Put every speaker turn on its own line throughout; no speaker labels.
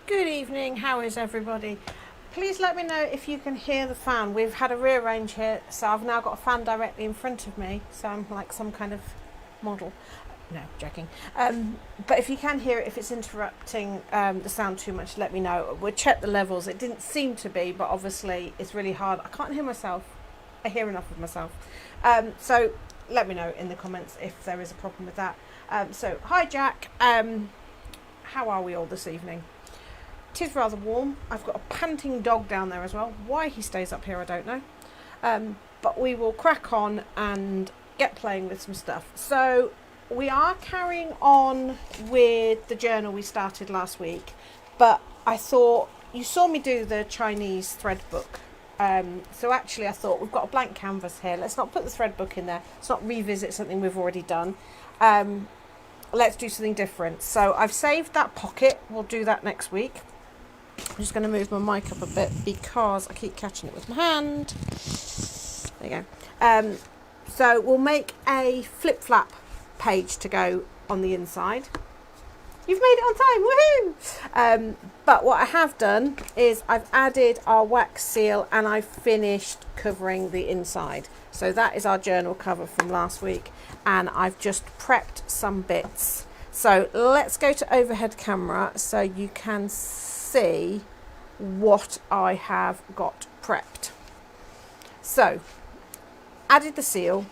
Good evening, how is everybody? Please let me know if you can hear the fan. We've had a rearrange here, so I've now got a fan directly in front of me, so I'm like some kind of model. No, joking. But if you can hear it, if it's interrupting the sound too much, let me know. We'll check the levels. It didn't seem to be, but obviously it's really hard. I can't hear myself. I hear enough of myself. So let me know in the comments if there is a problem with that. So, hi Jack. How are we all this evening? It is rather warm. I've got a panting dog down there as well. Why he stays up here, I don't know. But we will crack on and get playing with some stuff. So we are carrying on with the journal we started last week. But I thought, you saw me do the Chinese thread book. So actually I thought we've got a blank canvas here. Let's not put the thread book in there. Let's not revisit something we've already done. Let's do something different. So I've saved that pocket. We'll do that next week. I'm just going to move my mic up a bit because I keep catching it with my hand. There you go. So we'll make a flip-flap page to go on the inside. You've made it on time, woohoo! But what I have done is I've added our wax seal and I've finished covering the inside. So that is our journal cover from last week, and I've just prepped some bits. So let's go to overhead camera so you can see what I have got prepped. So added the seal,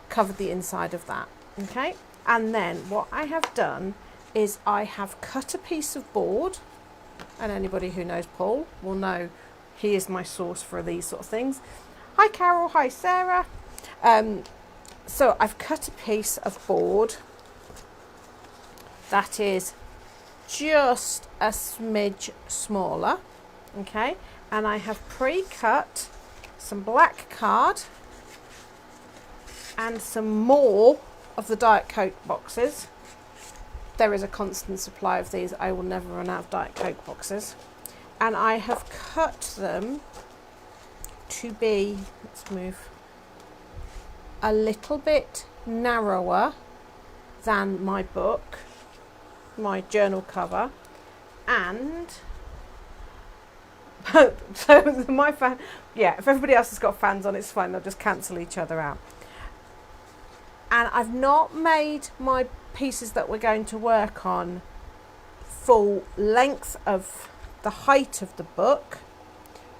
covered the inside of that, okay? And then what I have done is I have cut a piece of board, and anybody who knows Paul will know he is my source for these sort of things. Hi Carol, hi Sarah. So I've cut a piece of board that is just a smidge smaller, okay? And I have pre-cut some black card and some more of the Diet Coke boxes. There is a constant supply of these. I will never run out of Diet Coke boxes. And I have cut them to be, let's move, a little bit narrower than my book, my journal cover, and so my fan, yeah, if everybody else has got fans on, it's fine, they'll just cancel each other out. And I've not made my pieces that we're going to work on full length of the height of the book,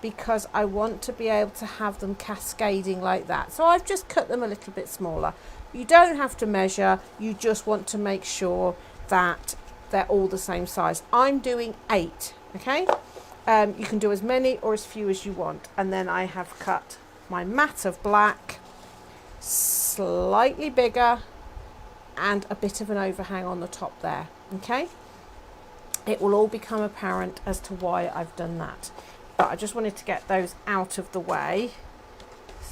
because I want to be able to have them cascading like that. So I've just cut them a little bit smaller. You don't have to measure, you just want to make sure that they're all the same size. I'm doing 8, okay? You can do as many or as few as you want. And then I have cut my mat of black slightly bigger and a bit of an overhang on the top there, okay? It will all become apparent as to why I've done that, but I just wanted to get those out of the way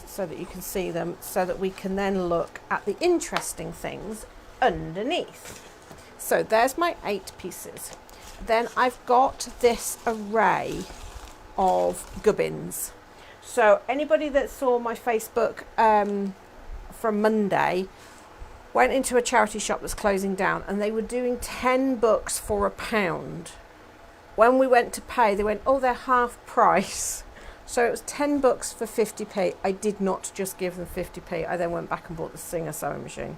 so that you can see them, so that we can then look at the interesting things underneath. So there's my 8 pieces. Then I've got this array of gubbins. So anybody that saw my Facebook from Monday went into a charity shop that's closing down, and they were doing 10 books for £1. When we went to pay, they went, oh, they're half price. So it was 10 books for 50p. I did not just give them 50p. I then went back and bought the Singer sewing machine,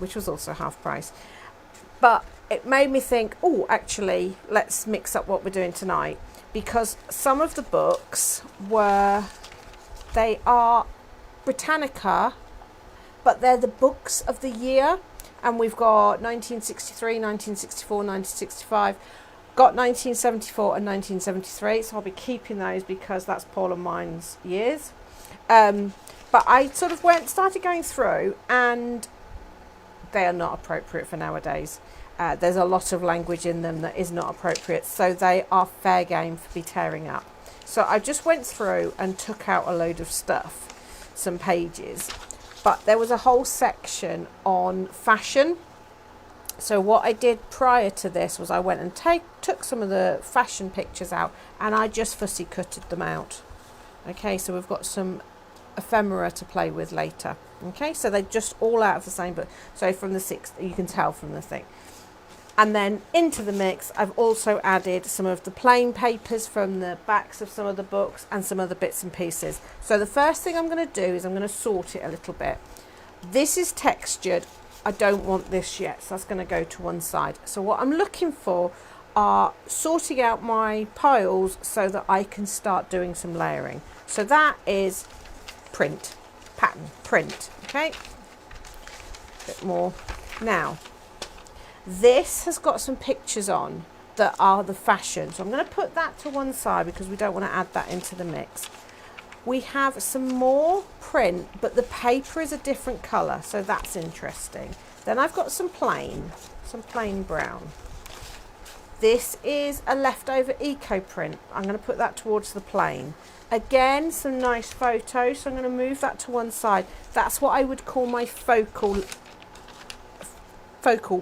which was also half price. But it made me think, oh, actually, let's mix up what we're doing tonight, because some of the books they are Britannica, but they're the books of the year, and we've got 1963, 1964, 1965, got 1974 and 1973, so I'll be keeping those because that's Paul and mine's years. But I sort of started going through, and they are not appropriate for nowadays. There's a lot of language in them that is not appropriate, so they are fair game for be tearing up. So I just went through and took out a load of stuff, some pages. But there was a whole section on fashion. So what I did prior to this was I went and took some of the fashion pictures out, and I just fussy cutted them out. Okay, so we've got some ephemera to play with later. Okay, so they're just all out of the same book. So from the 6th, you can tell from the thing. And then into the mix, I've also added some of the plain papers from the backs of some of the books and some other bits and pieces. So the first thing I'm going to do is I'm going to sort it a little bit. This is textured. I don't want this yet, so that's going to go to one side. So what I'm looking for are sorting out my piles so that I can start doing some layering. So that is print, pattern, print, okay? A bit more. Now, this has got some pictures on that are the fashion. So I'm going to put that to one side because we don't want to add that into the mix. We have some more print, but the paper is a different colour, so that's interesting. Then I've got some plain brown. This is a leftover eco print. I'm going to put that towards the plain. Again, some nice photos, so I'm going to move that to one side. That's what I would call my focal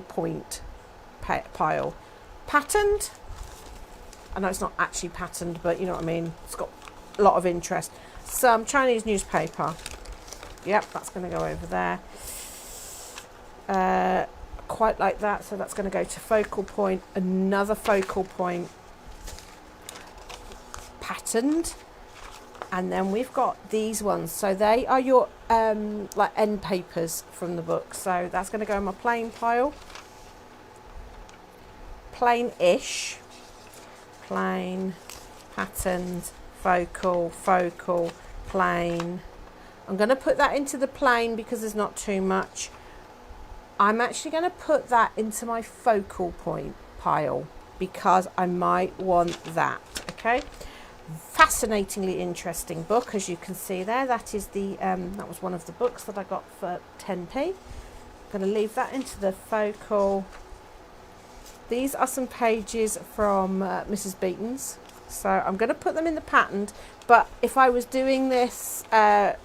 point pile. Patterned. I know it's not actually patterned, but you know what I mean. It's got a lot of interest. Some Chinese newspaper. Yep, that's going to go over there. Quite like that, so that's going to go to focal point. Another focal point. Patterned. And then we've got these ones. So they are your like end papers from the book. So that's going to go in my plain pile. Plain-ish. Plain, patterned, focal, plain. I'm going to put that into the plain because there's not too much. I'm actually going to put that into my focal point pile because I might want that, okay? Fascinatingly interesting book, as you can see there. That is the that was one of the books that I got for 10p. I'm going to leave that into the focal. These are some pages from Mrs. Beeton's, so I'm going to put them in the patterned, but if I was doing this I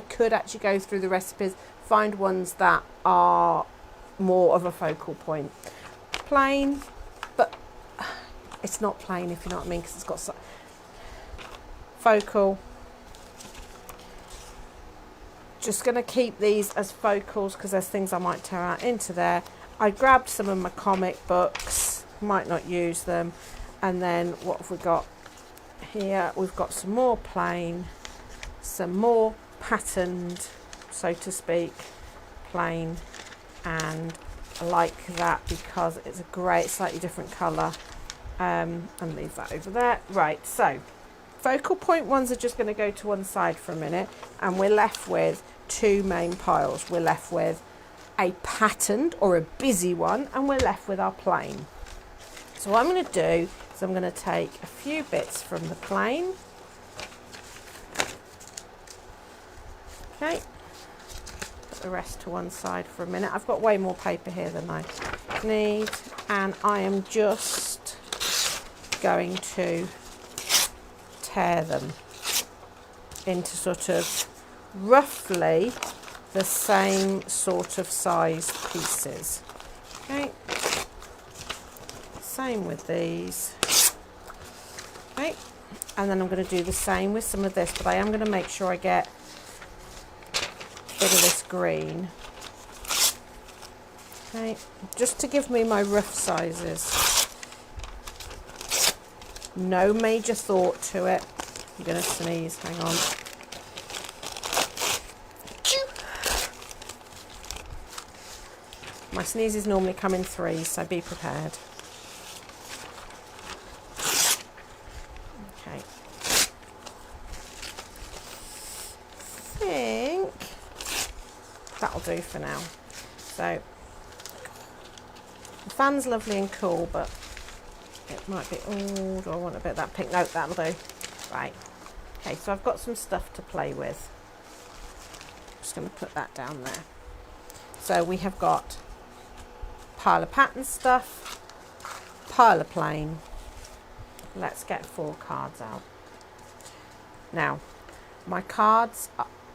could actually go through the recipes, find ones that are more of a focal point. Plain, but it's not plain, if you know what I mean, because it's got focal. Just going to keep these as focals because there's things I might tear out into there. I grabbed some of my comic books, might not use them. And then what have we got here? We've got some more plain, some more patterned, so to speak, plain. And I like that because it's a great, slightly different colour. And leave that over there. Right, so focal point ones are just going to go to one side for a minute. And we're left with two main piles. We're left with a patterned or a busy one, and we're left with our plain. So what I'm going to do is I'm going to take a few bits from the plain. Okay, put the rest to one side for a minute. I've got way more paper here than I need, and I am just going to tear them into sort of roughly the same sort of size pieces. Okay, same with these. Okay, and then I'm going to do the same with some of this, but I am going to make sure I get a bit of this green. Okay, just to give me my rough sizes. No major thought to it. I'm going to sneeze, hang on. My sneezes normally come in threes, so be prepared. Okay. I think that'll do for now. So, the fan's lovely and cool, but it might be, oh, do I want a bit of that pink? No, that'll do. Right. Okay, so I've got some stuff to play with. Just going to put that down there. So we have got pile of pattern stuff, pile of plain. Let's get 4 cards out. Now, my cards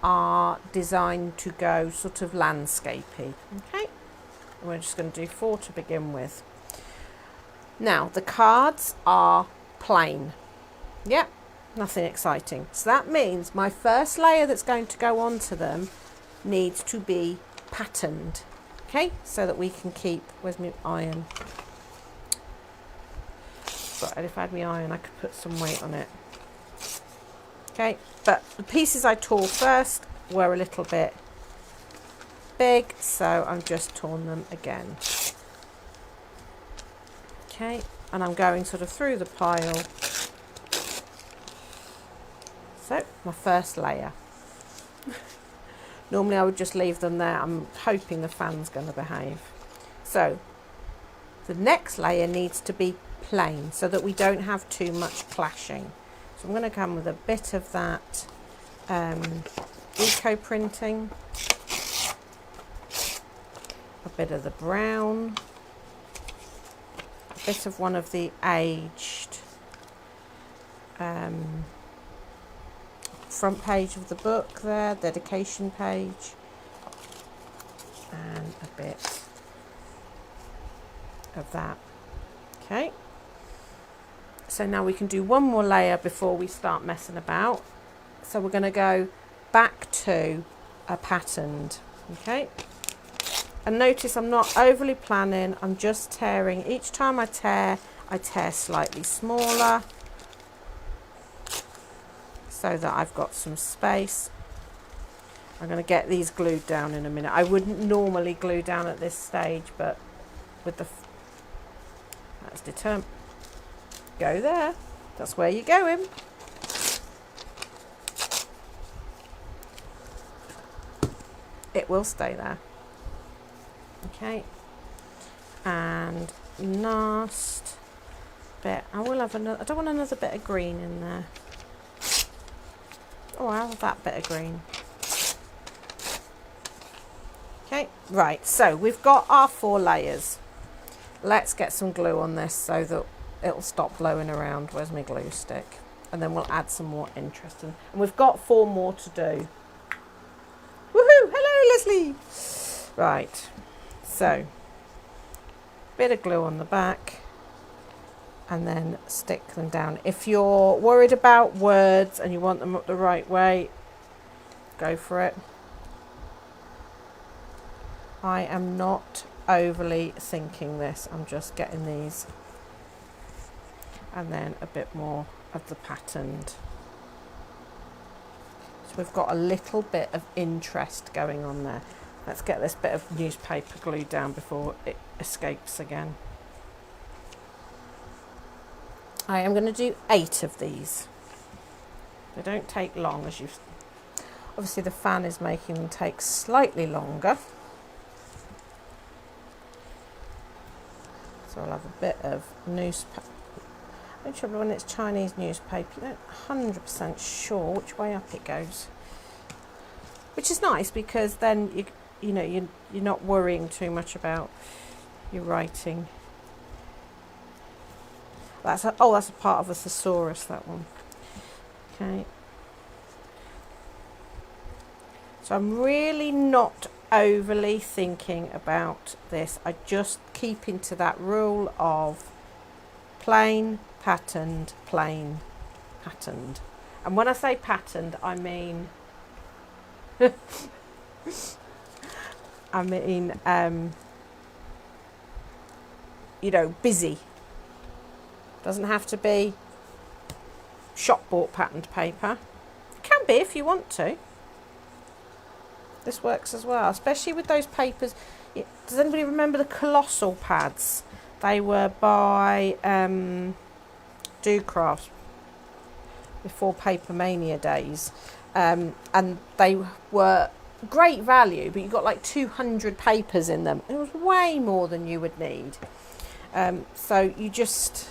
are designed to go sort of landscapey. Okay, and we're just going to do 4 to begin with. Now, the cards are plain. Yep, nothing exciting. So that means my first layer that's going to go onto them needs to be patterned. Okay, so that we can keep, where's my iron? But if I had my iron, I could put some weight on it. Okay, but the pieces I tore first were a little bit big, so I'm just torn them again. Okay, and I'm going sort of through the pile. So, my first layer. Normally I would just leave them there. I'm hoping the fan's going to behave. So, the next layer needs to be plain so that we don't have too much clashing. So I'm going to come with a bit of that eco printing, a bit of the brown, a bit of one of the aged front page of the book there, dedication page, and a bit of that. Okay, so now we can do one more layer before we start messing about. So we're going to go back to a patterned. Okay, and notice I'm not overly planning, I'm just tearing. Each time I tear slightly smaller so that I've got some space. I'm going to get these glued down in a minute. I wouldn't normally glue down at this stage, but with the that's determined. Go there. That's where you're going. It will stay there. Okay. And last bit. I will have another. I don't want another bit of green in there. Oh, I'll have that bit of green. Okay. Right. So we've got our 4 layers. Let's get some glue on this so that it'll stop blowing around. Where's my glue stick? And then we'll add some more interest in. And we've got 4 more to do. Woohoo! Hello, Leslie! Right. So, bit of glue on the back. And then stick them down. If you're worried about words and you want them up the right way, go for it. I am not overly thinking this. I'm just getting these. And then a bit more of the patterned. So we've got a little bit of interest going on there. Let's get this bit of newspaper glued down before it escapes again. I am going to do 8 of these. They don't take long, as you've... Obviously the fan is making them take slightly longer. So I'll have a bit of newspaper. No trouble when it's Chinese newspaper, you're not 100% sure which way up it goes. Which is nice because then you're not worrying too much about your writing. That's a part of a thesaurus, that one. Okay. So I'm really not overly thinking about this. I just keep into that rule of plain, patterned, plain, patterned. And when I say patterned, I mean busy. Doesn't have to be shop bought patterned paper. It can be if you want to. This works as well, especially with those papers. Does anybody remember the colossal pads? They were by Do Crafts before Paper Mania days, and they were great value, but you got like 200 papers in them. It was way more than you would need. So you just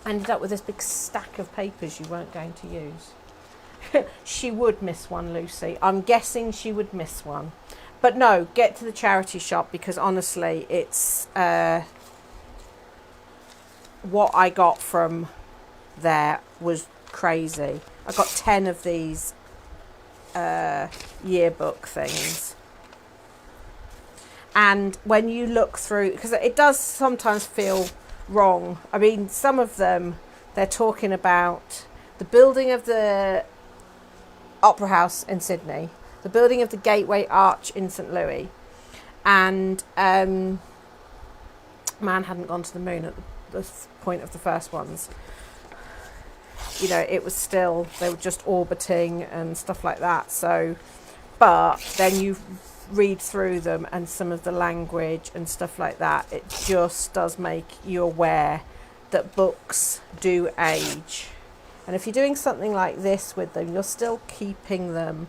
ended up with this big stack of papers you weren't going to use. She would miss one, Lucy. I'm guessing she would miss one. But no, get to the charity shop, because honestly, it's what I got from there was crazy. I got 10 of these yearbook things. And when you look through, because it does sometimes feel wrong. I mean, some of them, they're talking about the building of the Opera House in Sydney, the building of the Gateway Arch in St. Louis, and man hadn't gone to the moon at the point of the first ones. You know, it was still, they were just orbiting and stuff like that. So, but then you read through them and some of the language and stuff like that, it just does make you aware that books do age. And if you're doing something like this with them, you're still keeping them.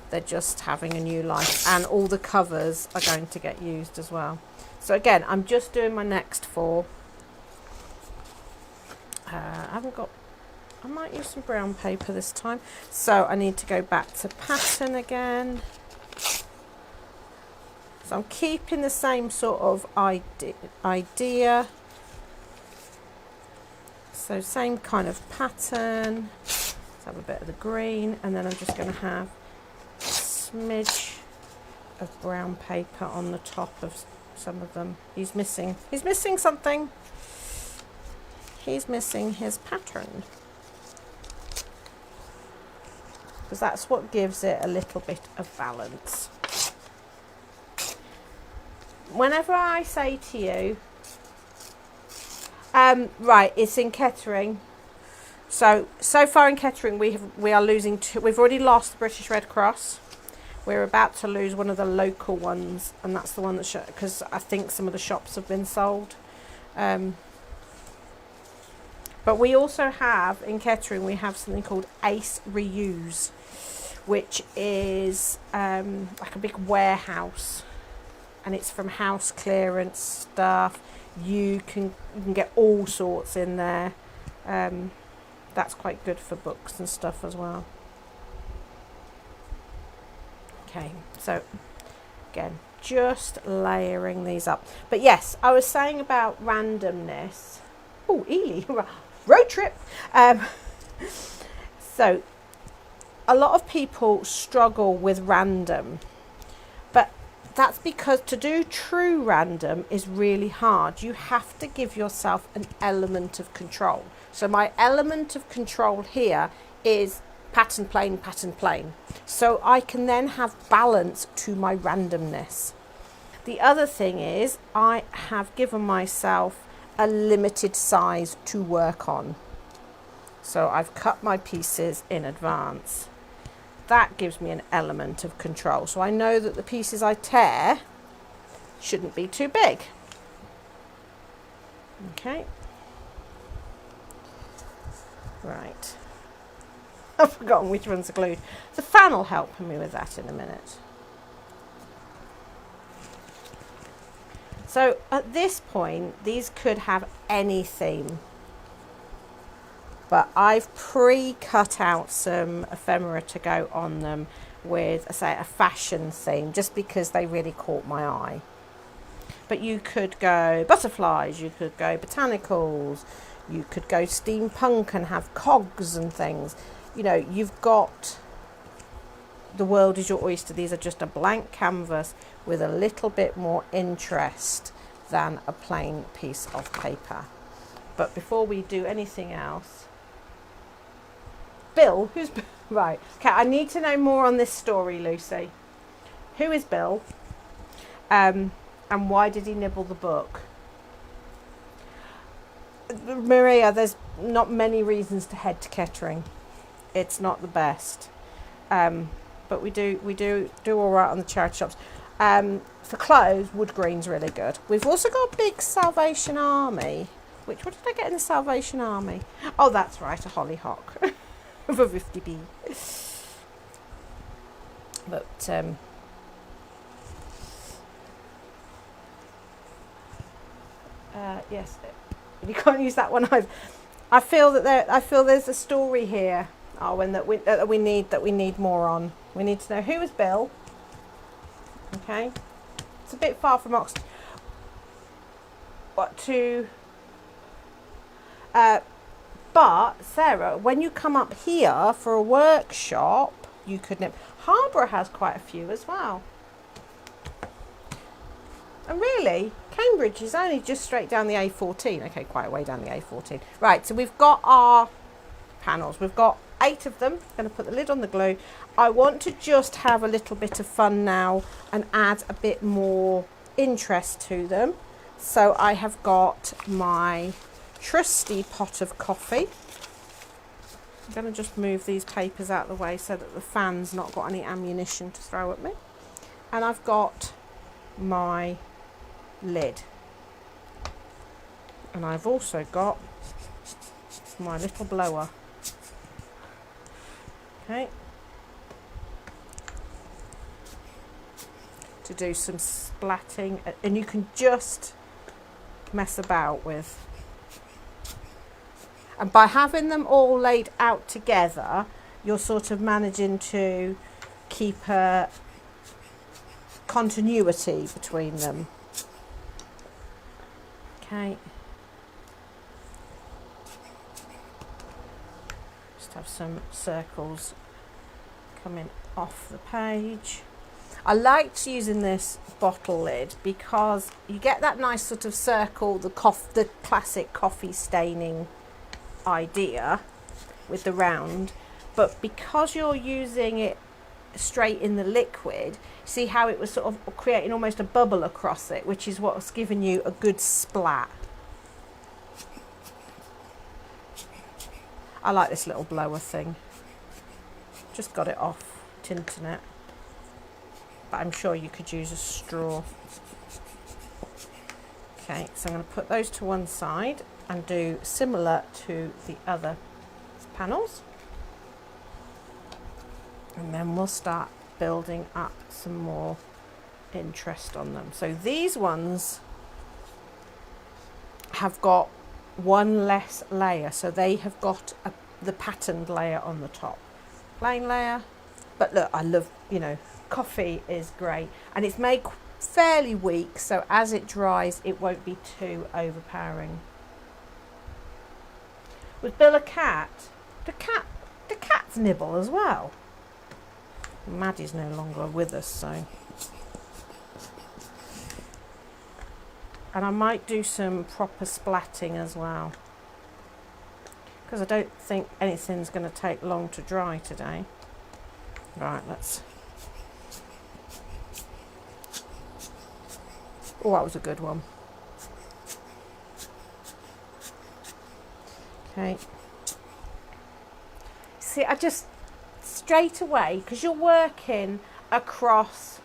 They're just having a new life, and all the covers are going to get used as well. So again, I'm just doing my next 4. I might use some brown paper this time. So I need to go back to pattern again. So I'm keeping the same sort of idea. So same kind of pattern. Let's have a bit of the green, and then I'm just going to have a smidge of brown paper on the top of some of them. He's missing something. He's missing his pattern. Because that's what gives it a little bit of balance. Whenever I say to you, right, it's in Kettering. So far in Kettering, we are losing 2. We've already lost the British Red Cross. We're about to lose one of the local ones, and that's the one that because I think some of the shops have been sold. But we also have in Kettering, we have something called Ace Reuse, which is like a big warehouse, and it's from house clearance stuff. You can get all sorts in there. That's quite good for books and stuff as well. Okay, so again, just layering these up. But yes, I was saying about randomness. Oh, Ely, road trip. So a lot of people struggle with random, but that's because to do true random is really hard. You have to give yourself an element of control. So my element of control here is pattern plane, pattern plane. So I can then have balance to my randomness. The other thing is I have given myself a limited size to work on. So I've cut my pieces in advance. That gives me an element of control. So I know that the pieces I tear shouldn't be too big. Okay. Right. I've forgotten which ones are glued. The fan will help me with that in a minute. So at this point, these could have any theme. But I've pre-cut out some ephemera to go on them with, say, a fashion theme, just because they really caught my eye. But you could go butterflies, you could go botanicals, you could go steampunk and have cogs and things. You know, you've got the world is your oyster. These are just a blank canvas with a little bit more interest than a plain piece of paper. But before we do anything else, Bill, who's right? Okay, I need to know more on this story, Lucy. Who is Bill? And why did he nibble the book? Maria, there's not many reasons to head to Kettering. It's not the best, but we do all right on the charity shops. For clothes, Wood Green's really good. We've also got a big Salvation Army. What did I get in the Salvation Army? Oh, that's right, a hollyhock for 50p. But yes, you can't use that one either. I feel there's a story here, Arwen, that we need more on. We need to know who is Bill. Okay, it's a bit far from Oxford. But Sarah, when you come up here for a workshop, you could nip. Harborough has quite a few as well. And really, Cambridge is only just straight down the A14. Okay, quite a way down the A14. Right, so we've got our panels. We've got 8 of them. I'm going to put the lid on the glue. I want to just have a little bit of fun now and add a bit more interest to them. So I have got my trusty pot of coffee. I'm going to just move these papers out of the way so that the fan's not got any ammunition to throw at me. And I've got my lid. And I've also got my little blower. Okay. To do some splatting, and you can just mess about with. And by having them all laid out together, you're sort of managing to keep a continuity between them. Okay. Just have some circles coming off the page. I liked using this bottle lid because you get that nice sort of circle, the classic coffee staining idea with the round, but because you're using it straight in the liquid, see how it was sort of creating almost a bubble across it, which is what's giving you a good splat. I like this little blower thing. Just got it off Tinternet, but I'm sure you could use a straw. Okay, so I'm going to put those to one side and do similar to the other panels, and then we'll start building up some more interest on them. So these ones have got one less layer, so they have got the patterned layer on the top, plain layer. But look, I love, you know, coffee is great, and it's made fairly weak, so as it dries it won't be too overpowering. Was Bill a cat? The cats nibble as well. Maddie's no longer with us, so. And I might do some proper splatting as well, because I don't think anything's going to take long to dry today. Right, let's. Oh, that was a good one. Okay. See, I just straight away, because you're working across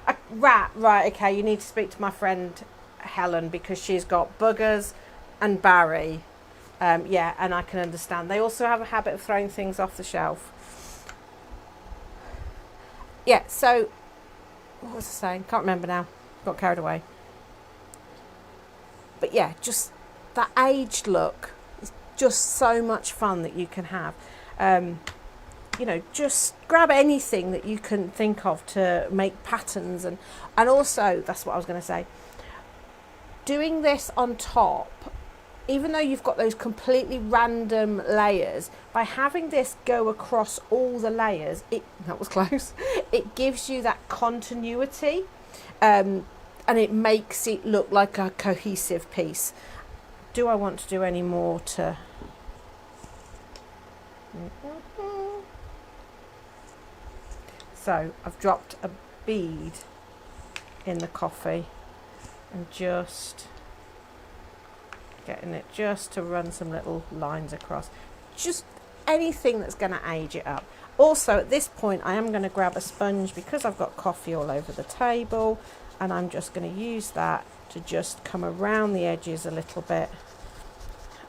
a rat, right? Okay, you need to speak to my friend Helen because she's got buggers and Barry. Yeah, and I can understand. They also have a habit of throwing things off the shelf. Yeah, so what was I saying? Can't remember now. Got carried away. But yeah, just that aged look is just so much fun that you can have. You know, just grab anything that you can think of to make patterns, and also, that's what I was going to say, doing this on top, even though you've got those completely random layers, by having this go across all the layers, that was close, it gives you that continuity, and it makes it look like a cohesive piece. Do I want to do any more to... So I've dropped a bead in the coffee and just getting it just to run some little lines across. Just anything that's going to age it up. Also, at this point, I am going to grab a sponge because I've got coffee all over the table, and I'm just going to use that to just come around the edges a little bit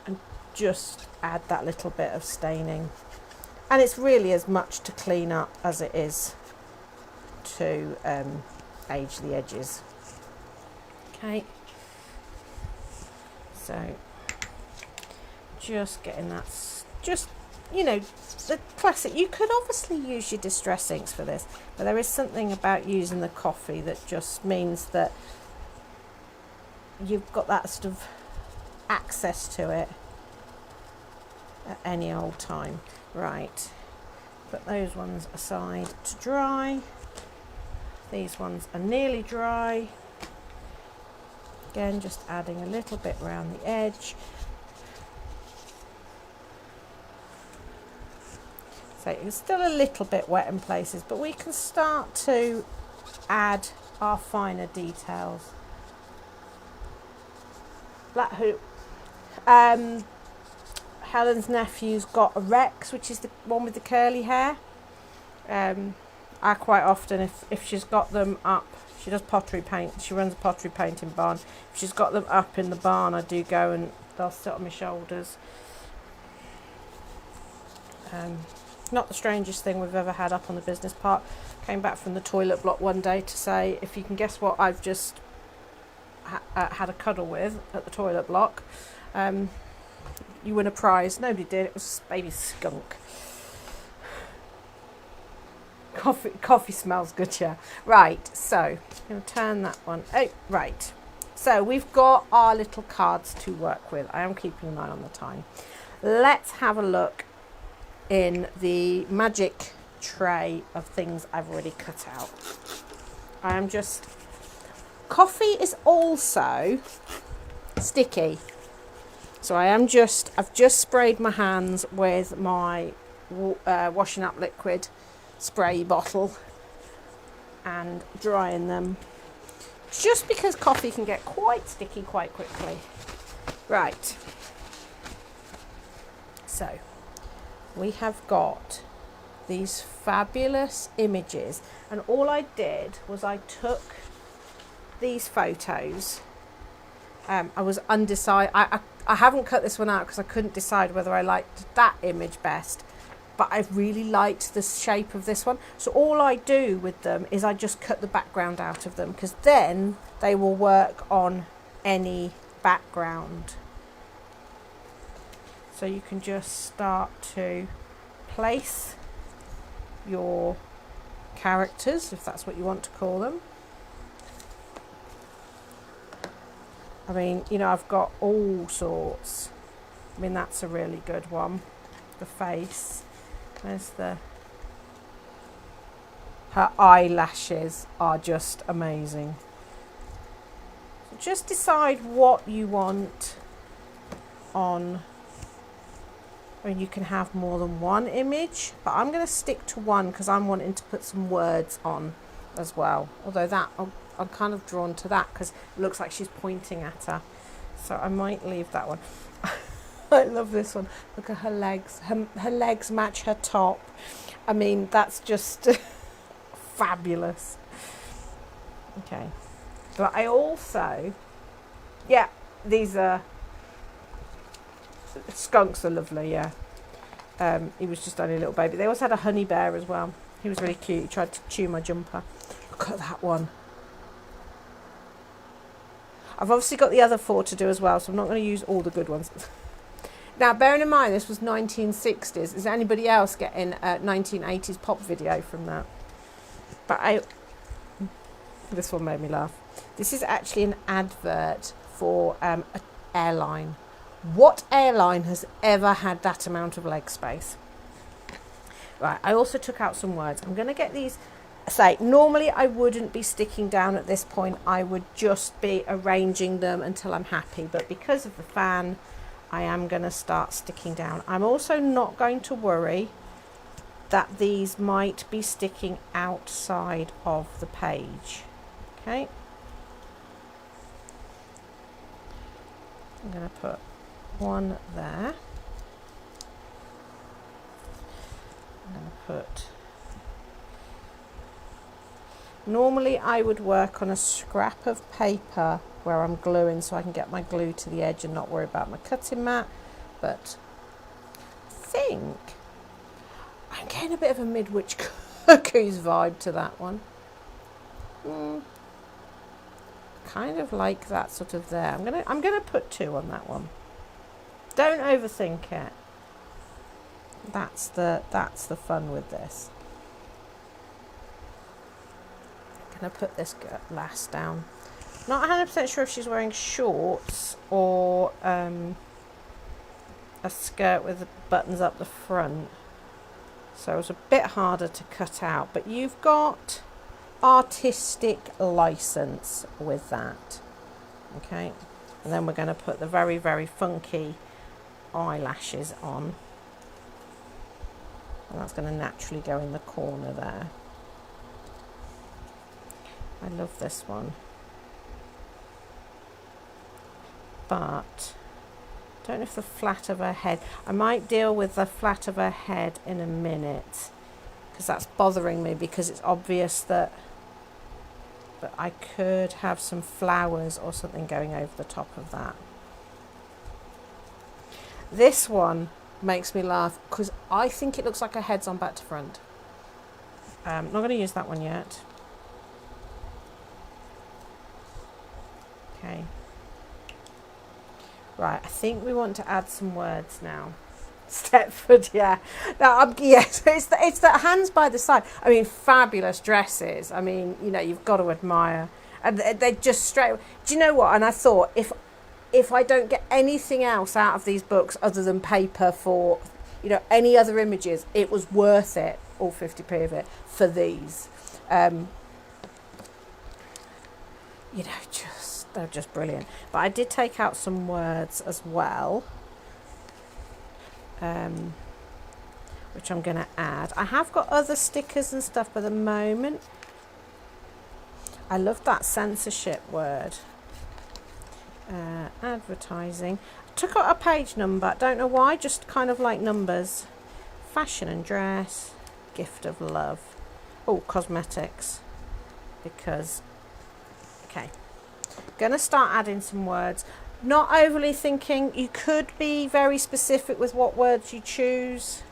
and just add that little bit of staining. And it's really as much to clean up as it is to age the edges. Okay, so just getting that, just, you know, the classic. You could obviously use your distress inks for this, but there is something about using the coffee that just means that you've got that sort of access to it at any old time. Right, put those ones aside to dry. These ones are nearly dry. Again, just adding a little bit around the edge. So it's still a little bit wet in places, but we can start to add our finer details. Black hoop. Helen's nephew's got a Rex, which is the one with the curly hair. I quite often, if she's got them up, she does pottery paint, she runs a pottery painting barn. If she's got them up in the barn, I do go and they'll sit on my shoulders. Not the strangest thing we've ever had up on the business park. Came back from the toilet block one day to say, if you can guess what I've just had a cuddle with at the toilet block, you win a prize. Nobody did. It was a baby skunk. Coffee smells good, yeah. Right, so I'm going to turn that one. Oh, right. So we've got our little cards to work with. I am keeping an eye on the time. Let's have a look in the magic tray of things I've already cut out. Coffee is also sticky. So I've just sprayed my hands with my washing up liquid spray bottle and drying them, just because coffee can get quite sticky quite quickly. Right, so we have got these fabulous images, and all I did was I took these photos. I was undecided. I haven't cut this one out because I couldn't decide whether I liked that image best, but I really liked the shape of this one. So all I do with them is I just cut the background out of them, because then they will work on any background. So you can just start to place your characters, if that's what you want to call them. I mean, you know, I've got all sorts. I mean, that's a really good one. The face. There's her eyelashes are just amazing. So just decide what you want on. I mean, you can have more than one image, but I'm going to stick to one because I'm wanting to put some words on as well. Although that, I'm kind of drawn to that because it looks like she's pointing at her. So I might leave that one. I love this one. Look at her legs. Her legs match her top. I mean, that's just fabulous. Okay. But I also, yeah, these are, skunks are lovely, yeah. He was just only a little baby. They also had a honey bear as well. He was really cute. He tried to chew my jumper. Look at that one. I've obviously got the other 4 to do as well, so I'm not going to use all the good ones. Now, bearing in mind this was 1960s, is anybody else getting a 1980s pop video from that? But this one made me laugh. This is actually an advert for an airline. What airline has ever had that amount of leg space? Right, I also took out some words. I'm going to get these. Normally I wouldn't be sticking down at this point. I would just be arranging them until I'm happy. But because of the fan, I am going to start sticking down. I'm also not going to worry that these might be sticking outside of the page. Okay. I'm going to put one there. I'm going to put... Normally I would work on a scrap of paper where I'm gluing so I can get my glue to the edge and not worry about my cutting mat, but I think I'm getting a bit of a Midwich Cuckoos vibe to that one. Kind of like that sort of there. I'm gonna put 2 on that one. Don't overthink it. That's the fun with this. Gonna put this lass down. Not 100% sure if she's wearing shorts or a skirt with the buttons up the front, so it's a bit harder to cut out, but you've got artistic license with that. Okay, and then we're going to put the very, very funky eyelashes on. And that's going to naturally go in the corner there. I love this one. But I don't know if the flat of her head, I might deal with the flat of her head in a minute, because that's bothering me, because it's obvious that I could have some flowers or something going over the top of that. This one makes me laugh because I think it looks like her head's on back to front. Not going to use that one yet. Okay. Right, I think we want to add some words now. Stepford, yeah. Now, yes, it's the hands by the side. I mean, fabulous dresses. I mean, you know, you've got to admire. And they just straight. Do you know what? And I thought, if I don't get anything else out of these books other than paper for, you know, any other images, it was worth it, all 50p of it, for these. You know, they're just brilliant. But I did take out some words as well. Which I'm going to add. I have got other stickers and stuff at the moment. I love that censorship word. Advertising. Took out a page number. Don't know why, just kind of like numbers. Fashion and dress. Gift of love. Oh, cosmetics. Because, okay. Gonna start adding some words. Not overly thinking. You could be very specific with what words you choose.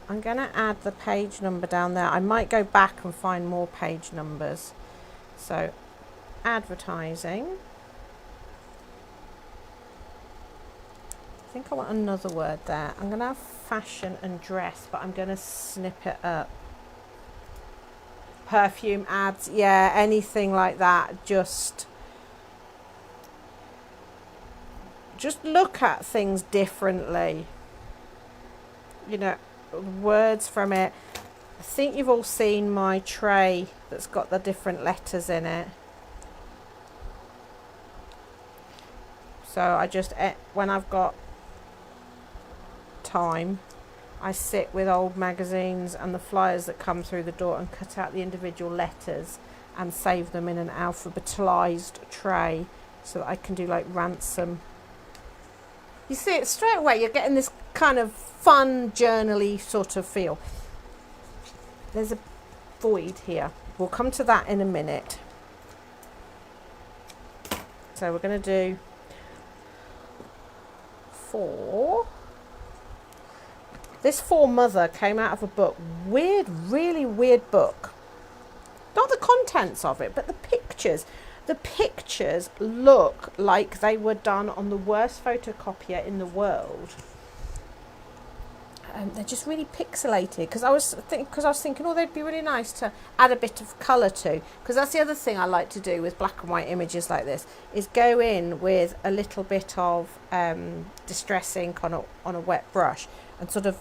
I'm going to add the page number down there. I might go back and find more page numbers. So, advertising. I think I want another word there. I'm going to have fashion and dress, but I'm going to snip it up. Perfume ads, yeah, anything like that. Just look at things differently. You know, words from it. I think you've all seen my tray that's got the different letters in it. So I just, when I've got time, I sit with old magazines and the flyers that come through the door and cut out the individual letters and save them in an alphabetized tray so that I can do like ransom. You see it straight away, you're getting this kind of fun, journal-y sort of feel. There's a void here. We'll come to that in a minute. So we're going to do 4. This For Mother came out of a book. Weird, really weird book. Not the contents of it, but the pictures. The pictures look like they were done on the worst photocopier in the world. They're just really pixelated. Because I was thinking, oh, they'd be really nice to add a bit of colour to. Because that's the other thing I like to do with black and white images like this, is go in with a little bit of distress ink on a wet brush and sort of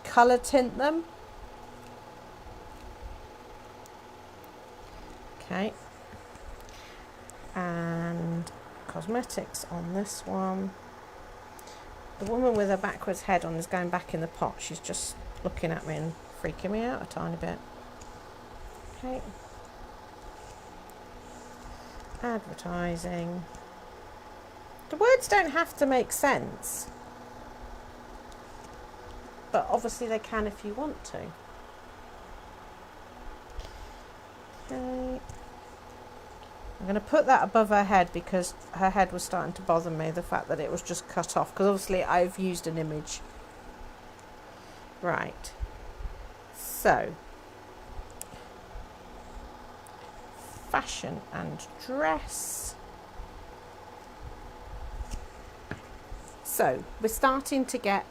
colour tint them. Okay. And cosmetics on this one. The woman with her backwards head on is going back in the pot. She's just looking at me and freaking me out a tiny bit. Okay. Advertising. The words don't have to make sense, but obviously they can if you want to. Okay. I'm going to put that above her head because her head was starting to bother me, the fact that it was just cut off, because obviously I've used an image. Right. So, fashion and dress. So, we're starting to get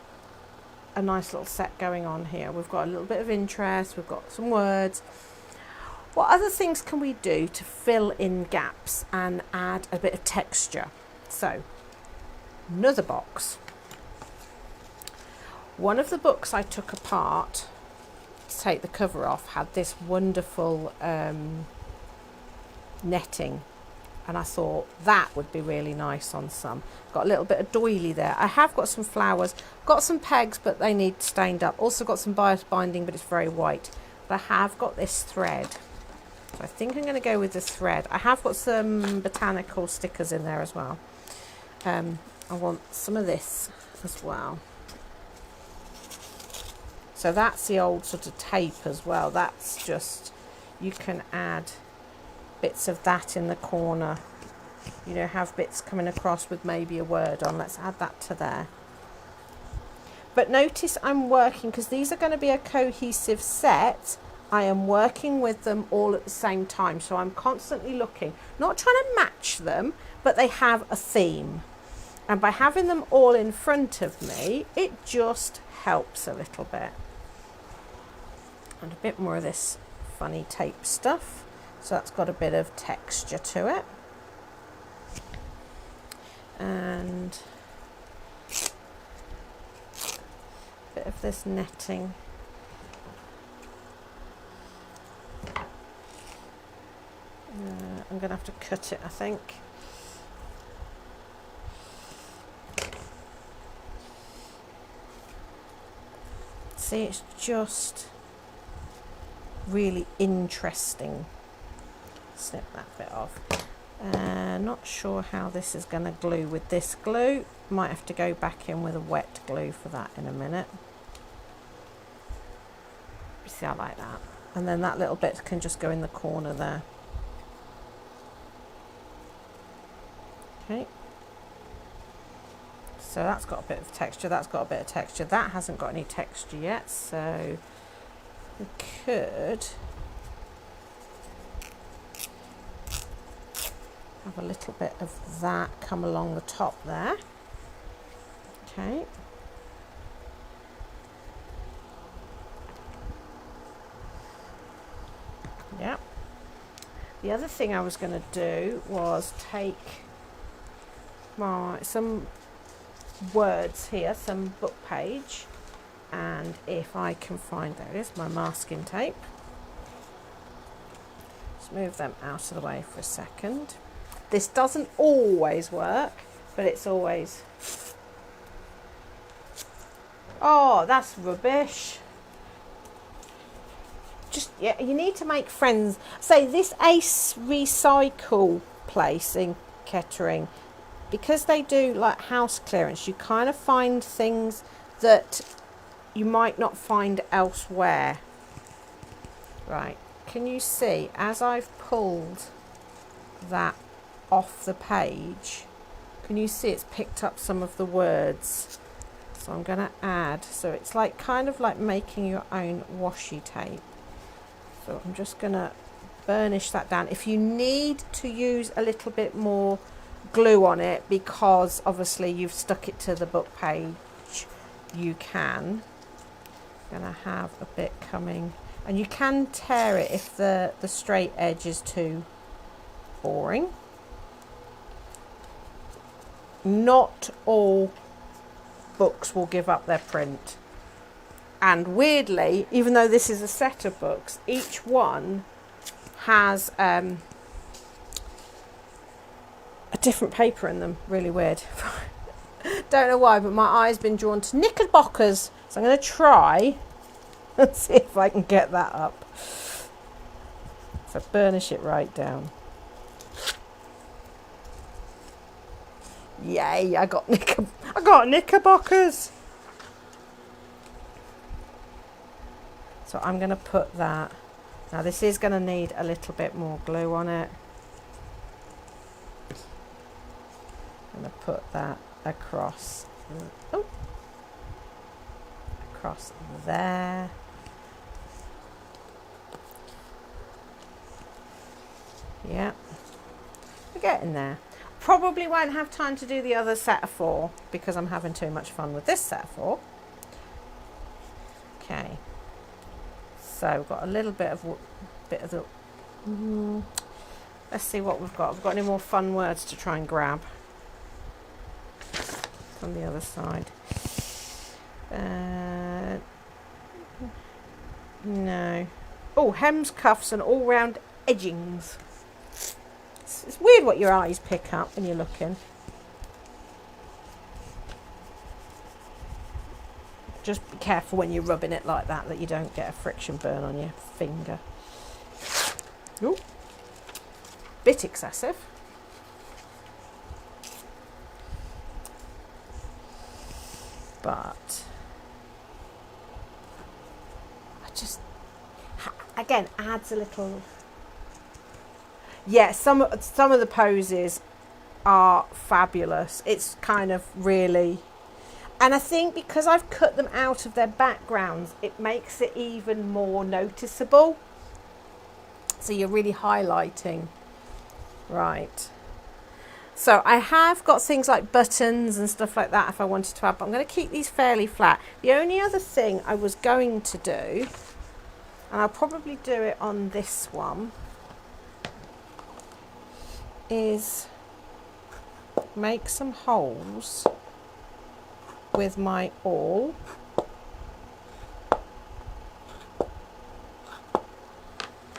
a nice little set going on here. We've got a little bit of interest, we've got some words. What other things can we do to fill in gaps and add a bit of texture? So, another box. One of the books I took apart to take the cover off had this wonderful netting and I thought that would be really nice on some. Got a little bit of doily there. I have got some flowers, got some pegs, but they need stained up. Also got some bias binding, but it's very white. But I have got this thread. So I think I'm going to go with the thread. I have got some botanical stickers in there as well. I want some of this as well. So that's the old sort of tape as well. That's just, you can add bits of that in the corner. You know, have bits coming across with maybe a word on. Let's add that to there. But notice I'm working, because these are going to be a cohesive set, I am working with them all at the same time. So I'm constantly looking, not trying to match them, but they have a theme. And by having them all in front of me, it just helps a little bit. And a bit more of this funny tape stuff. So that's got a bit of texture to it. And a bit of this netting. I'm going to have to cut it, I think. See, it's just really interesting. Snip that bit off. Not sure how this is going to glue with this glue. Might have to go back in with a wet glue for that in a minute. You see, I like that. And then that little bit can just go in the corner there. Okay. So that's got a bit of texture, that's got a bit of texture. That hasn't got any texture yet, so we could have a little bit of that come along the top there. Okay. Yeah. The other thing I was going to do was take some words here, some book page, and if I can find, there it is, my masking tape. Just move them out of the way for a second. This doesn't always work, but it's always... Oh, that's rubbish. Just, yeah, you need to make friends. Say this Ace Recycle place in Kettering, because they do like house clearance, you kind of find things that you might not find elsewhere. Right, can you see, as I've pulled that off the page, can you see it's picked up some of the words? So I'm going to add, so it's like kind of like making your own washi tape. So I'm just going to burnish that down. If you need to use a little bit more glue on it, because obviously you've stuck it to the book page, you can. I'm going to have a bit coming, and you can tear it if the straight edge is too boring. Not all books will give up their print, and weirdly, even though this is a set of books, each one has a different paper in them. Really weird. Don't know why, but my eye's been drawn to Knickerbockers, so I'm going to try and see if I can get that up. So burnish it right down. Yay, I got Knickerbockers. So I'm going to put that. Now this is going to need a little bit more glue on it. I'm going to put that across. Oh, across there. Yeah, we're getting there. Probably won't have time to do the other set of 4 because I'm having too much fun with this set of 4. Okay, so we've got a little bit of the. Let's see what we've got. Have we got any more fun words to try and grab from the other side? No. Oh, hems, cuffs, and all-round edgings. It's weird what your eyes pick up when you're looking. Just be careful when you're rubbing it like that you don't get a friction burn on your finger. Ooh, bit excessive. But I just, again, adds a little. Yeah, some of the poses are fabulous. It's kind of really, and I think because I've cut them out of their backgrounds, it makes it even more noticeable. So you're really highlighting. Right. So I have got things like buttons and stuff like that if I wanted to add, but I'm going to keep these fairly flat. The only other thing I was going to do, and I'll probably do it on this one, is make some holes with my awl.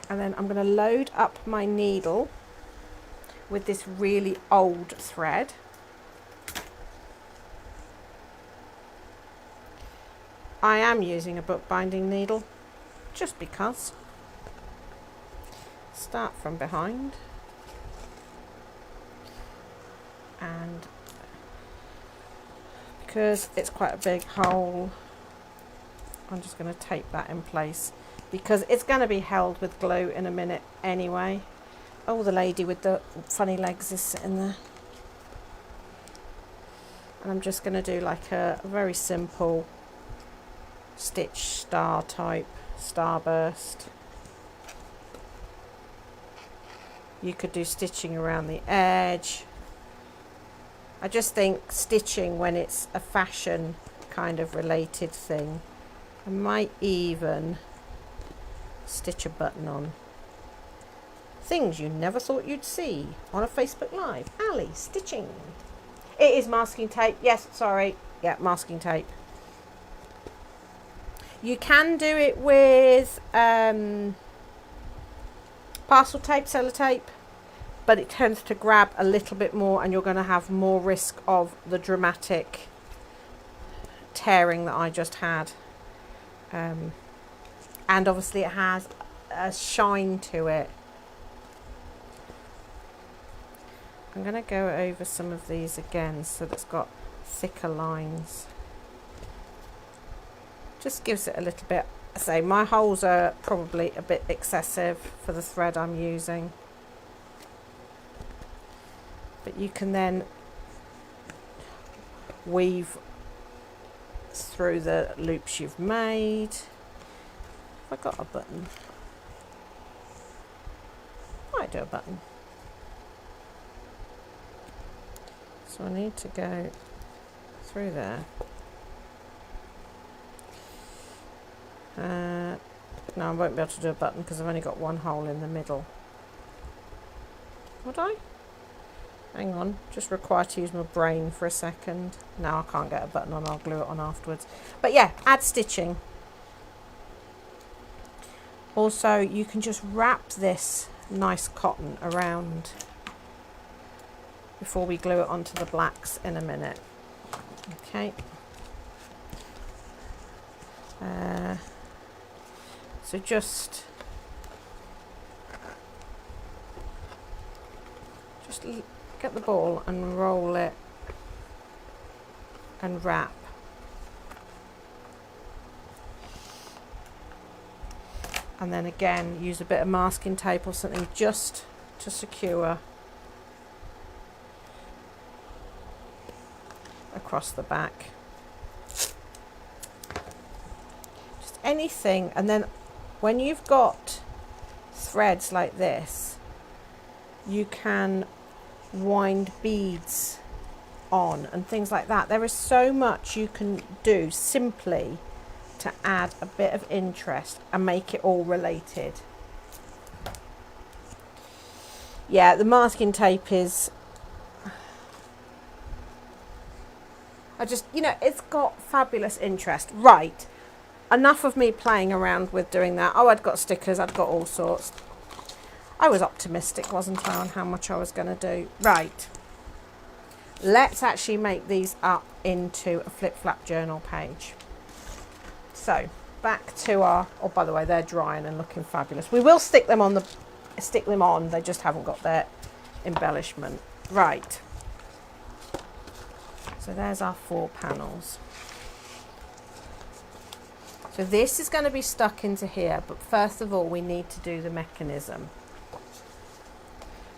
And then I'm going to load up my needle with this really old thread. I am using a bookbinding needle just because. Start from behind. And because it's quite a big hole, I'm just going to tape that in place because it's going to be held with glue in a minute anyway. Oh, the lady with the funny legs is sitting there. And I'm just going to do like a very simple stitch star type starburst. You could do stitching around the edge. I just think stitching when it's a fashion kind of related thing. I might even stitch a button on. Things you never thought you'd see on a Facebook Live. Ali stitching. It is masking tape. Yes, sorry. Yeah, masking tape. You can do it with parcel tape, sellotape, but it tends to grab a little bit more and you're going to have more risk of the dramatic tearing that I just had. And obviously it has a shine to it. I'm going to go over some of these again so that it's got thicker lines. Just gives it a little bit. I say my holes are probably a bit excessive for the thread I'm using. But you can then weave through the loops you've made. Have I got a button? Might do a button. So I need to go through there. No, I won't be able to do a button because I've only got one hole in the middle. Would I? Hang on, just required to use my brain for a second. No, I can't get a button on, I'll glue it on afterwards. But yeah, add stitching. Also, you can just wrap this nice cotton around before we glue it onto the blacks in a minute. Okay. So just get the ball and roll it and wrap. And then again, use a bit of masking tape or something just to secure across the back. Just anything, and then when you've got threads like this, you can wind beads on and things like that. There is so much you can do simply to add a bit of interest and make it all related. Yeah, the masking tape is, I just, you know, it's got fabulous interest. Right, enough of me playing around with doing that. Oh, I'd got stickers, I'd got all sorts. I was optimistic, wasn't I, on how much I was going to do. Right. Let's actually make these up into a Flip Flap journal page. So back to our, oh, by the way, they're drying and looking fabulous. We will stick them on, they just haven't got their embellishment. Right. So there's our 4 panels. So this is going to be stuck into here, but first of all we need to do the mechanism.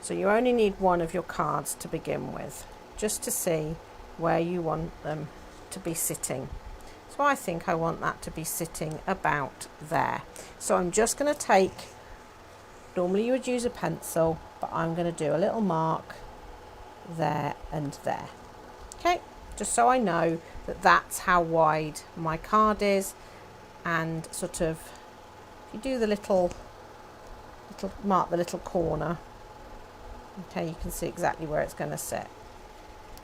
So you only need one of your cards to begin with, just to see where you want them to be sitting. So I think I want that to be sitting about there. So I'm just going to take, normally you would use a pencil, but I'm going to do a little mark there and there. Okay, just so I know that that's how wide my card is, and sort of, if you do the little mark the little corner, okay, you can see exactly where it's going to sit.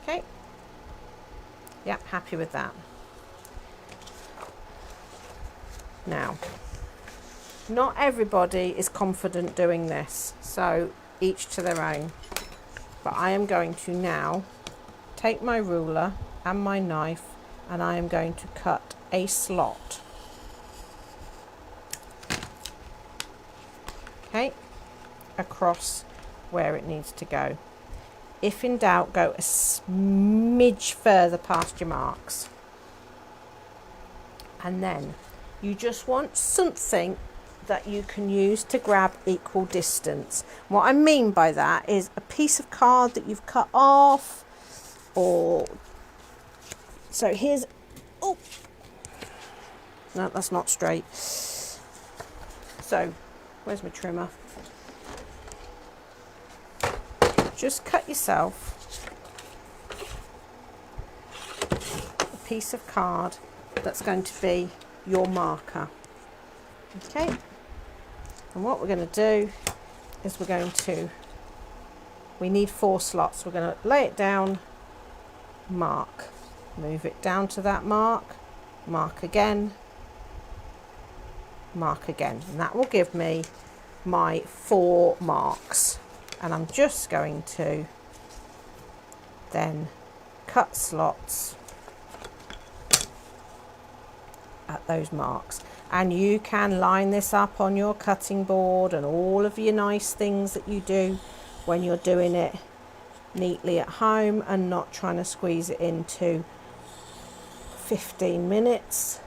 Okay, yeah, happy with that. Now, not everybody is confident doing this, so each to their own. But I am going to now take my ruler and my knife, and I am going to cut a slot. Okay, across where it needs to go. If in doubt, go a smidge further past your marks. And then you just want something that you can use to grab equal distance. What I mean by that is a piece of card that you've cut off, or so here's, oh no, that's not straight. So where's my trimmer? Just cut yourself a piece of card that's going to be your marker. Okay, and what we're going to do is we need 4 slots. We're going to lay it down, mark, move it down to that mark, mark again, mark again, and that will give me my 4 marks. And I'm just going to then cut slots at those marks, and you can line this up on your cutting board and all of your nice things that you do when you're doing it neatly at home and not trying to squeeze it into 15 minutes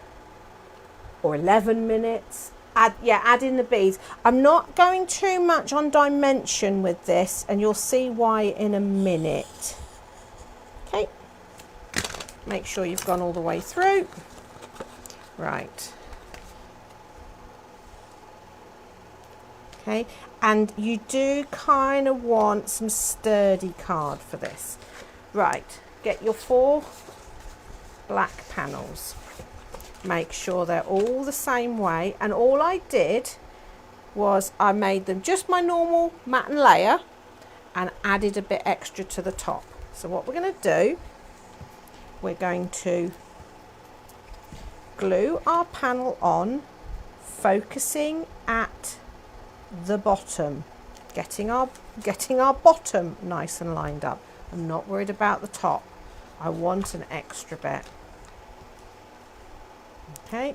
or 11 minutes. Add in the beads. I'm not going too much on dimension with this, and you'll see why in a minute. Okay, make sure you've gone all the way through. Right. Okay, and you do kind of want some sturdy card for this. Right, get your 4 black panels. Make sure they're all the same way, and all I did was I made them just my normal mat and layer and added a bit extra to the top. So what we're going to do, we're going to glue our panel on, focusing at the bottom, getting our bottom nice and lined up. I'm not worried about the top. I want an extra bit. Okay.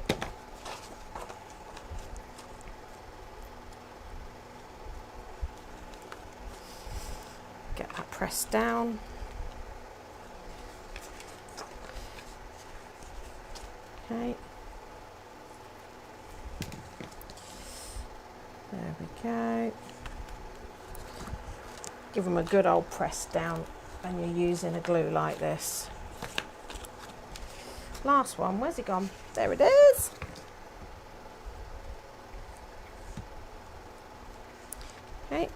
Get that pressed down. Okay. There we go. Give them a good old press down when you're using a glue like this. Last one, where's it gone? There it is. Okay.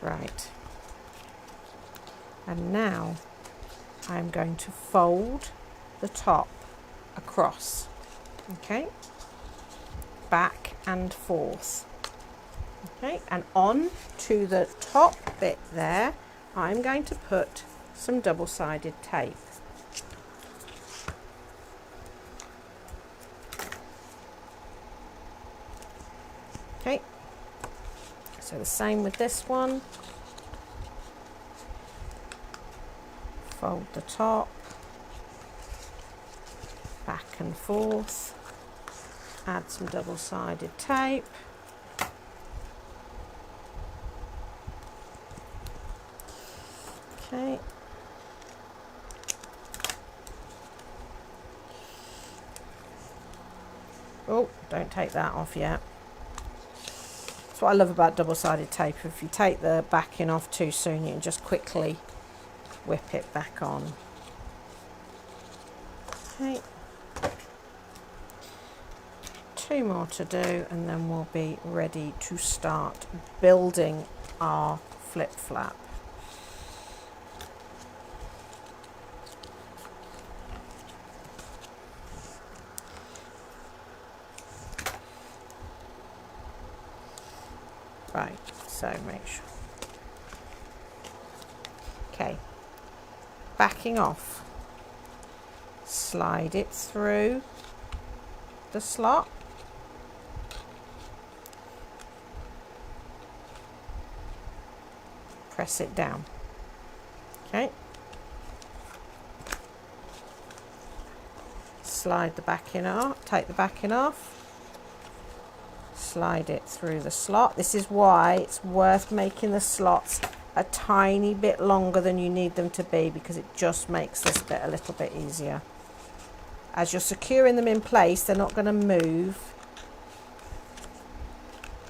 Right. And now I'm going to fold the top across. Okay. Back and forth. Okay, and on to the top bit there, I'm going to put some double-sided tape. So the same with this one. Fold the top, back and forth, add some double-sided tape. Okay. Oh, don't take that off yet. That's what I love about double-sided tape. If you take the backing off too soon, you can just quickly whip it back on. Okay. 2 more to do, and then we'll be ready to start building our flip flap. Right, so make sure. Okay, backing off, slide it through the slot. Press it down. Okay. Slide the backing off, take the backing off. Slide it through the slot. This is why it's worth making the slots a tiny bit longer than you need them to be, because it just makes this bit a little bit easier. As you're securing them in place, they're not going to move.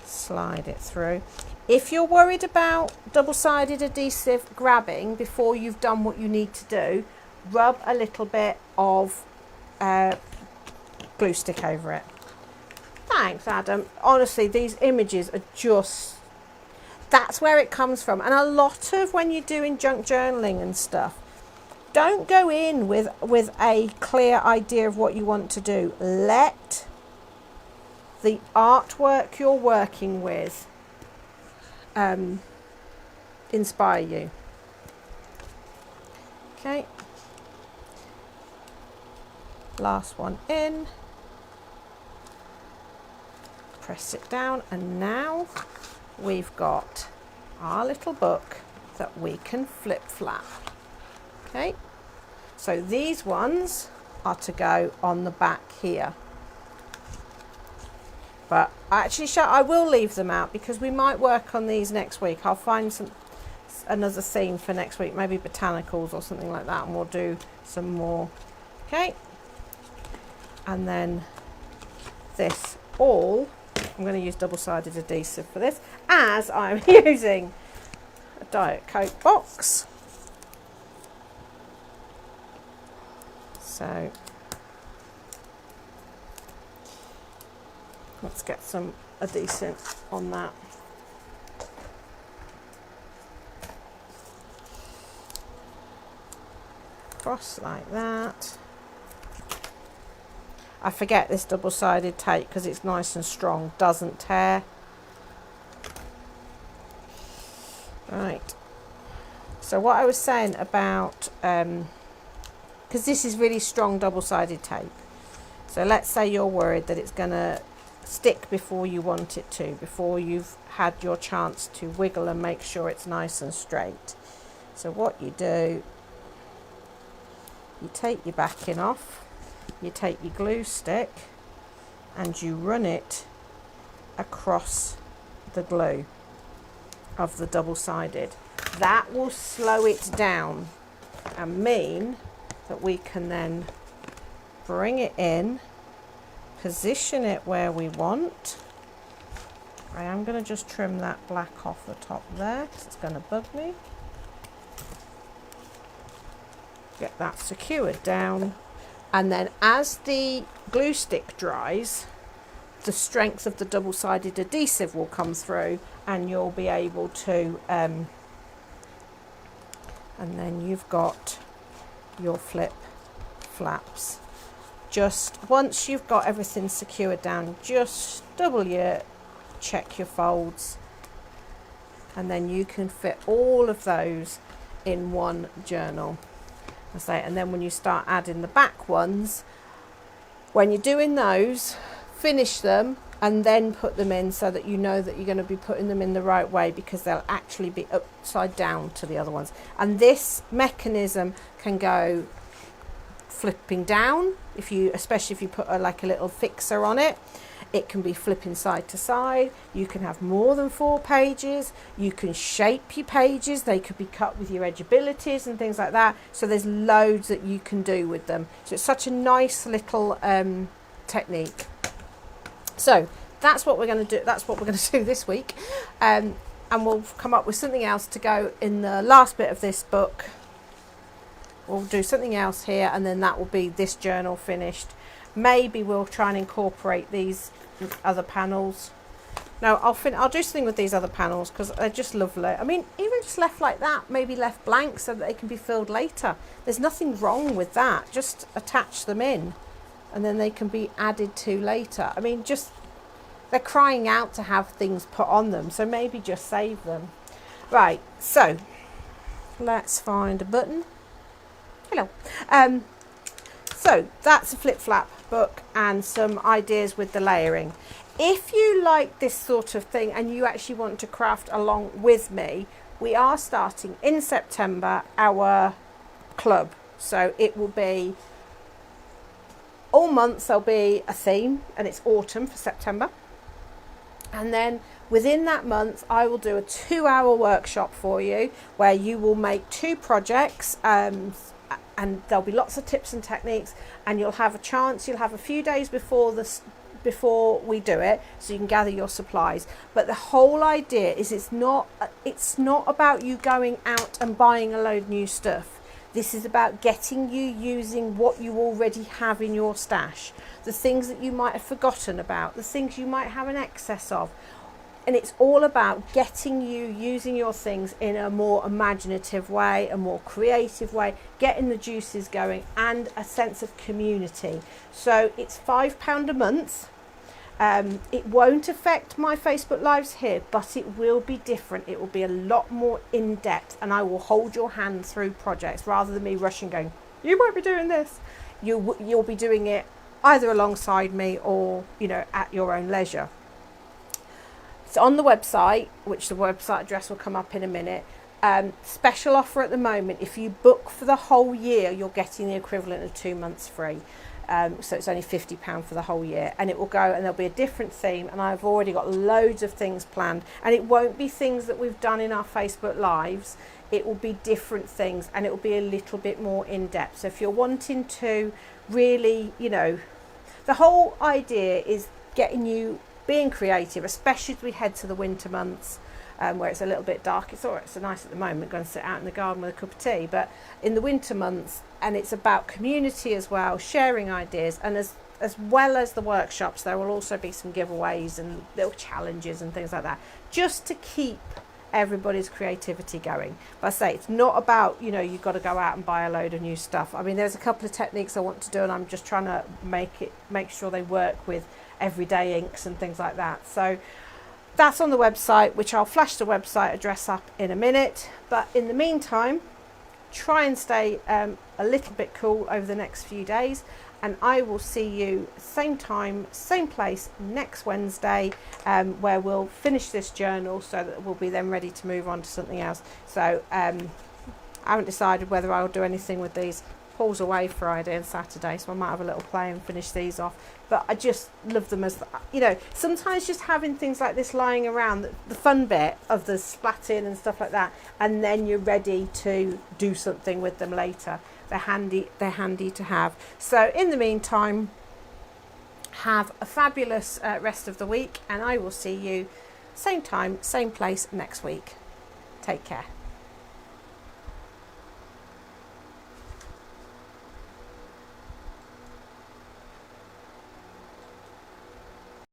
Slide it through. If you're worried about double-sided adhesive grabbing before you've done what you need to do, rub a little bit of glue stick over it. Thanks, Adam. Honestly, these images are just, that's where it comes from. And a lot of when you're doing junk journaling and stuff, don't go in with a clear idea of what you want to do. Let the artwork you're working with inspire you. Okay. Last one in. Press it down, and now we've got our little book that we can flip flap. Okay, so these ones are to go on the back here, but actually I will leave them out because we might work on these next week. I'll find another theme for next week, maybe botanicals or something like that, and we'll do some more. Okay, and then this all, I'm going to use double-sided adhesive for this, as I'm using a Diet Coke box. So let's get some adhesive on that. Cross like that. I forget this double-sided tape because it's nice and strong, doesn't tear. Right, so what I was saying about, because this is really strong double-sided tape, so let's say you're worried that it's going to stick before you want it to, before you've had your chance to wiggle and make sure it's nice and straight. So what you do, you take your backing off, you take your glue stick and you run it across the glue of the double-sided. That will slow it down and mean that we can then bring it in, position it where we want. I am going to just trim that black off the top there because it's going to bug me. Get that secured down. And then as the glue stick dries, the strength of the double-sided adhesive will come through and you'll be able to, and then you've got your flip flaps. Just once you've got everything secured down, just check your folds, and then you can fit all of those in one journal. And then when you start adding the back ones, when you're doing those, finish them and then put them in so that you know that you're going to be putting them in the right way, because they'll actually be upside down to the other ones. And this mechanism can go flipping down, especially if you put like a little fixer on it. It can be flipping side to side. You can have more than 4 pages. You can shape your pages. They could be cut with your edgeabilities and things like that. So there's loads that you can do with them. So it's such a nice little technique. So that's what we're going to do. That's what we're going to do this week. And we'll come up with something else to go in the last bit of this book. We'll do something else here, and then that will be this journal finished. Maybe we'll try and incorporate these other panels. No, I'll do something with these other panels because they're just lovely. I mean, even just left like that, maybe left blank so that they can be filled later. There's nothing wrong with that. Just attach them in and then they can be added to later. I mean, just they're crying out to have things put on them, so maybe just save them. Right, so let's find a button. Hello. So that's a flip flap book and some ideas with the layering. If you like this sort of thing and you actually want to craft along with me, we are starting in September our club. So it will be all months, there'll be a theme, and it's autumn for September. And then within that month, I will do a 2-hour workshop for you where you will make 2 projects, and there'll be lots of tips and techniques, and you'll have a few days before we do it, so you can gather your supplies. But the whole idea is it's not about you going out and buying a load of new stuff. This is about getting you using what you already have in your stash, the things that you might have forgotten about, the things you might have an excess of. And it's all about getting you using your things in a more imaginative way, a more creative way, getting the juices going, and a sense of community. So it's £5 a month. It won't affect my Facebook Lives here, but it will be different. It will be a lot more in-depth, and I will hold your hand through projects rather than me rushing going, you won't be doing this. You'll be doing it either alongside me or, at your own leisure. It's on the website, which the website address will come up in a minute. Special offer at the moment. If you book for the whole year, you're getting the equivalent of 2 months free. So it's only £50 for the whole year, and it will go, and there'll be a different theme, and I've already got loads of things planned, and it won't be things that we've done in our Facebook Lives. It will be different things, and it will be a little bit more in depth. So if you're wanting to really, the whole idea is getting you being creative, especially as we head to the winter months, where it's a little bit dark. It's all right, it's nice at the moment, going to sit out in the garden with a cup of tea, but in the winter months, and it's about community as well, sharing ideas, and as well as the workshops, there will also be some giveaways and little challenges and things like that, just to keep everybody's creativity going. But I say it's not about, you've got to go out and buy a load of new stuff. I mean, there's a couple of techniques I want to do, and I'm just trying to make sure they work with everyday inks and things like that. So that's on the website, which I'll flash the website address up in a minute. But in the meantime, try and stay a little bit cool over the next few days, and I will see you same time, same place next Wednesday, where we'll finish this journal so that we'll be then ready to move on to something else. So I haven't decided whether I'll do anything with these. Paul's away Friday and Saturday, so I might have a little play and finish these off. But I just love them as, sometimes just having things like this lying around, the fun bit of the splatting and stuff like that, and then you're ready to do something with them later. They're handy to have. So in the meantime, have a fabulous rest of the week, and I will see you same time, same place next week. Take care.